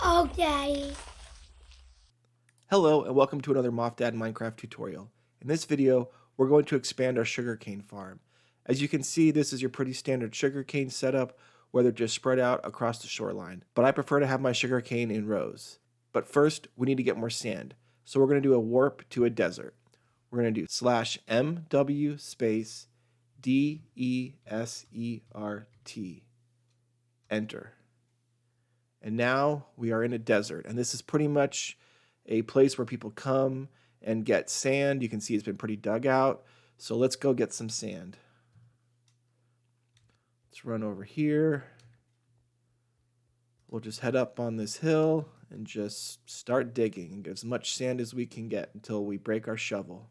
Okay. Hello and welcome to another Moff Dad Minecraft tutorial. In this video, we're going to expand our sugarcane farm. As you can see, this is your pretty standard sugarcane setup where they're just spread out across the shoreline. But I prefer to have my sugarcane in rows. But first, we need to get more sand. So we're going to do a warp to a desert. We're going to do /MW space DESERT. Enter. And now we are in a desert. And this is pretty much a place where people come and get sand. You can see it's been pretty dug out. So let's go get some sand. Let's run over here. We'll just head up on this hill and just start digging and get as much sand as we can get until we break our shovel.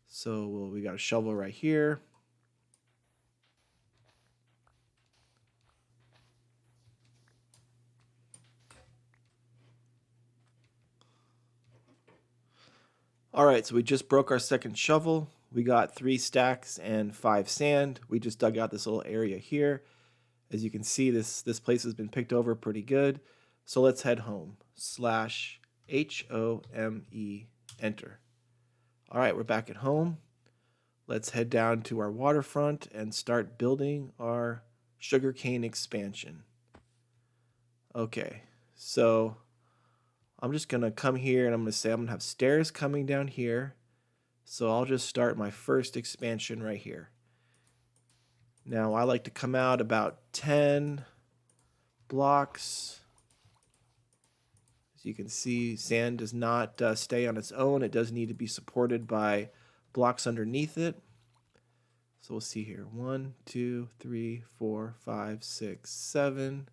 So we got a shovel right here. All right, so we just broke our second shovel. We got 3 stacks and 5 sand. We just dug out this little area here. As you can see, this place has been picked over pretty good. So let's head home. /HOME, enter. All right, we're back at home. Let's head down to our waterfront and start building our sugarcane expansion. Okay, so I'm just going to come here and I'm going to say I'm going to have stairs coming down here. So I'll just start my first expansion right here. Now I like to come out about 10 blocks. As you can see, sand does not stay on its own. It does need to be supported by blocks underneath it. So we'll see here. 1, 2, 3, 4, 5, 6, 7,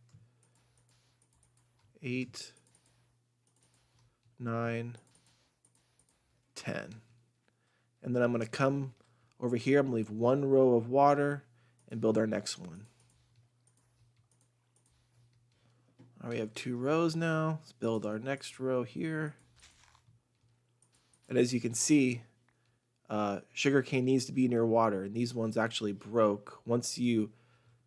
8, 9, 10. And then I'm going to come over here. I'm going to leave 1 row of water and build our next one. All right, we have 2 rows now. Let's build our next row here. And as you can see, sugarcane needs to be near water, and these ones actually broke. Once you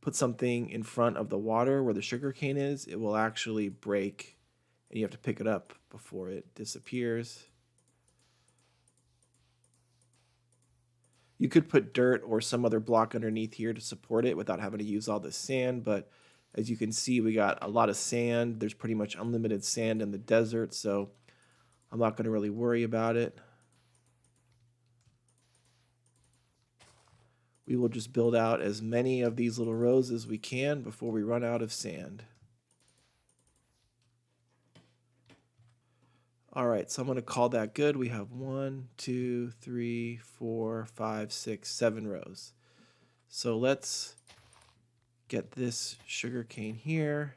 put something in front of the water where the sugarcane is, it will actually break, and you have to pick it up before it disappears. You could put dirt or some other block underneath here to support it without having to use all this sand, but as you can see, we got a lot of sand. There's pretty much unlimited sand in the desert, so I'm not going to really worry about it. We will just build out as many of these little rows as we can before we run out of sand. All right, so I'm going to call that good. We have 1, 2, 3, 4, 5, 6, 7 rows. So let's get this sugarcane here.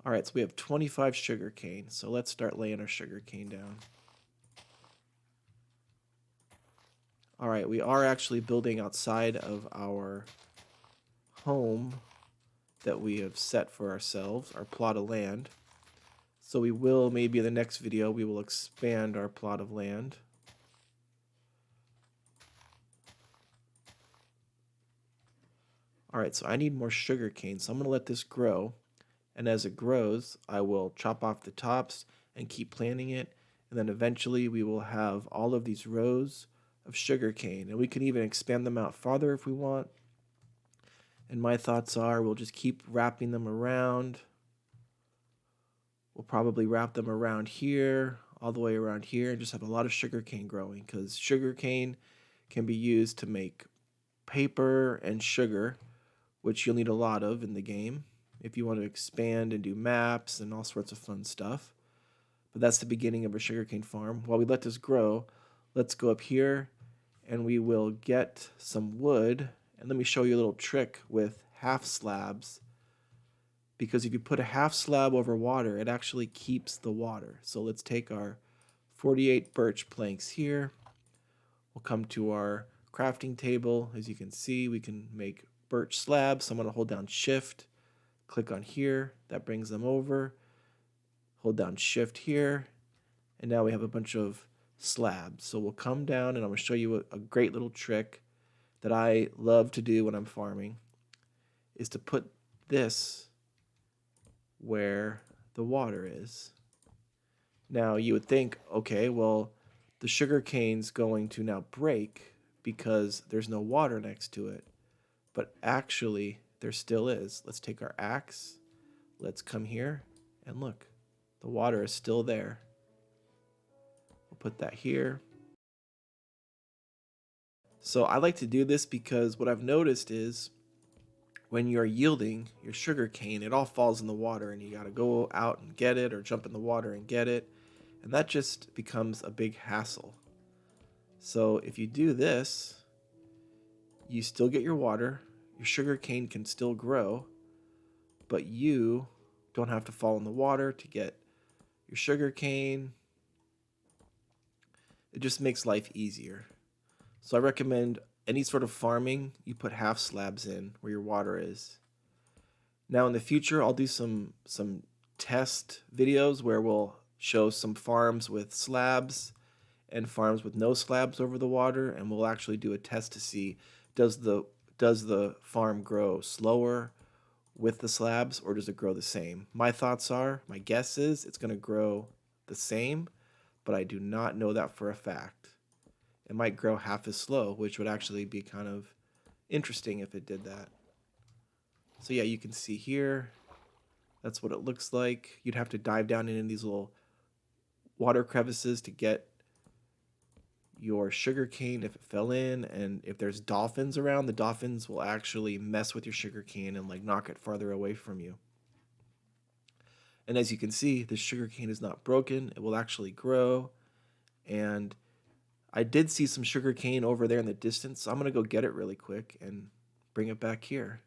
All right, so we have 25 sugarcane. So let's start laying our sugarcane down. All right, we are actually building outside of our home that we have set for ourselves, our plot of land. So we will, maybe in the next video, we will expand our plot of land. All right, so I need more sugar cane, so I'm going to let this grow. And as it grows, I will chop off the tops and keep planting it. And then eventually we will have all of these rows of sugar cane. And we can even expand them out farther if we want. And my thoughts are we'll just keep wrapping them around. We'll probably wrap them around here, all the way around here, and just have a lot of sugarcane growing, because sugarcane can be used to make paper and sugar, which you'll need a lot of in the game if you want to expand and do maps and all sorts of fun stuff. But that's the beginning of a sugarcane farm. While we let this grow, let's go up here and we will get some wood. And let me show you a little trick with half slabs, because if you put a half slab over water, it actually keeps the water. So let's take our 48 birch planks here. We'll come to our crafting table. As you can see, we can make birch slabs. So I'm going to hold down Shift, click on here. That brings them over. Hold down Shift here. And now we have a bunch of slabs. So we'll come down and I'm going to show you a great little trick that I love to do when I'm farming is to put this where the water is. Now you would think, okay, well, the sugar cane's going to now break because there's no water next to it. But actually, there still is. Let's take our axe. Let's come here and look. The water is still there. We'll put that here. So I like to do this because what I've noticed is when you're yielding your sugar cane, it all falls in the water and you got to go out and get it or jump in the water and get it. And that just becomes a big hassle. So if you do this, you still get your water, your sugar cane can still grow, but you don't have to fall in the water to get your sugar cane. It just makes life easier. So I recommend any sort of farming, you put half slabs in where your water is. Now in the future, I'll do some test videos where we'll show some farms with slabs and farms with no slabs over the water, and we'll actually do a test to see does the farm grow slower with the slabs or does it grow the same? My thoughts are, my guess is it's going to grow the same, but I do not know that for a fact. It might grow half as slow, which would actually be kind of interesting if it did that. So yeah, you can see here, that's what it looks like. You'd have to dive down in these little water crevices to get your sugar cane if it fell in, and if there's dolphins around, the dolphins will actually mess with your sugar cane and like knock it farther away from you. And as you can see, the sugar cane is not broken. It will actually grow. And I did see some sugar cane over there in the distance, so I'm going to go get it really quick and bring it back here.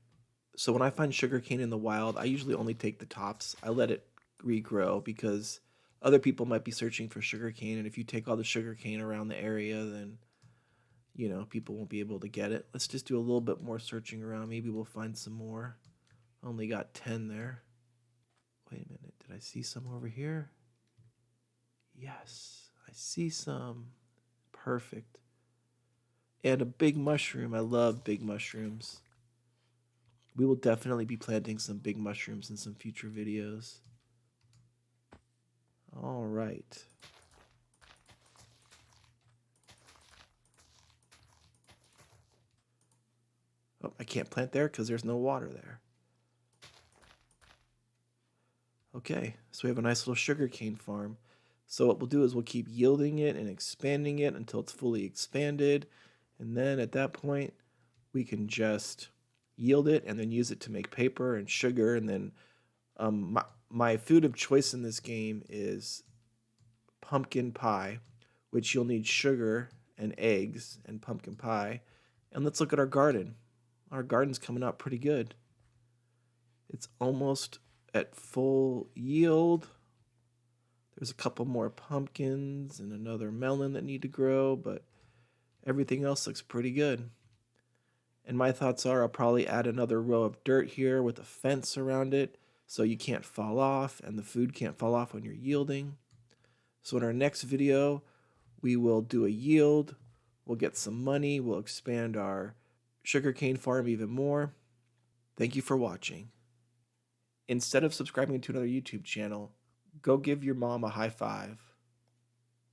So when I find sugar cane in the wild, I usually only take the tops. I let it regrow because other people might be searching for sugar cane, and if you take all the sugar cane around the area, then people won't be able to get it. Let's just do a little bit more searching around. Maybe we'll find some more. Only got 10 there. Wait a minute, did I see some over here? Yes, I see some. Perfect. And a big mushroom. I love big mushrooms. We will definitely be planting some big mushrooms in some future videos. All right. Oh, I can't plant there because there's no water there. Okay, so we have a nice little sugarcane farm. So what we'll do is we'll keep yielding it and expanding it until it's fully expanded. And then at that point, we can just yield it and then use it to make paper and sugar. And then my food of choice in this game is pumpkin pie, which you'll need sugar and eggs and pumpkin pie. And let's look at our garden. Our garden's coming out pretty good. It's almost at full yield. There's a couple more pumpkins and another melon that need to grow, but everything else looks pretty good. And my thoughts are I'll probably add another row of dirt here with a fence around it so you can't fall off and the food can't fall off when you're yielding. So in our next video, we will do a yield, we'll get some money, we'll expand our sugarcane farm even more. Thank you for watching. Instead of subscribing to another YouTube channel, go give your mom a high five.